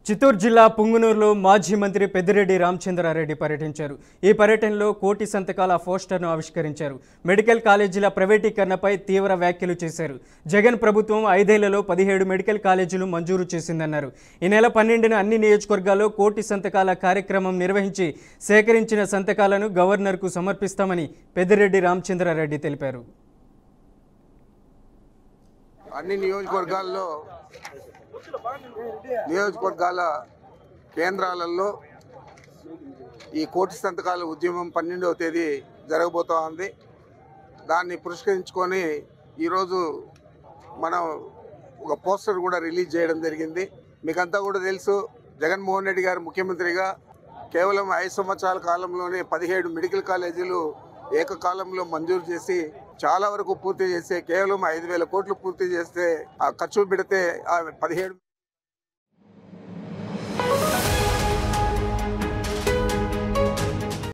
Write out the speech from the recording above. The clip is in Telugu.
చిత్తూరు జిల్లా పుంగనూరులో మాజీ మంత్రి పెద్దిరెడ్డి రామచంద్రారెడ్డి పర్యటించారు. ఈ పర్యటనలో కోటి సంతకాల పోస్టర్ను ఆవిష్కరించారు. మెడికల్ కాలేజీల ప్రైవేటీకరణపై తీవ్ర వ్యాఖ్యలు చేశారు. జగన్ ప్రభుత్వం 5 ఏళ్లలో 17 మెడికల్ కాలేజీలు మంజూరు చేసిందన్నారు. ఈ నెల 12న అన్ని నియోజకవర్గాల్లో కోటి సంతకాల కార్యక్రమం నిర్వహించి సేకరించిన సంతకాలను గవర్నర్కు సమర్పిస్తామని పెద్దిరెడ్డి రామచంద్రారెడ్డి తెలిపారు. అన్ని నియోజకవర్గాల కేంద్రాలలో ఈ కోటి సంతకాల ఉద్యమం 12వ తేదీ జరగబోతూ ఉంది. దాన్ని పురస్కరించుకొని ఈరోజు మనం ఒక పోస్టర్ కూడా రిలీజ్ చేయడం జరిగింది. మీకంతా కూడా తెలుసు, జగన్మోహన్ రెడ్డి గారు ముఖ్యమంత్రిగా కేవలం 5 సంవత్సరాల కాలంలోనే 17 మెడికల్ కాలేజీలు ఏకకాలంలో మంజూరు చేసి చాలా వరకు పూర్తి చేస్తే కేవలం 5,000 కోట్లు పూర్తి చేస్తే ఖర్చు పెడితే 17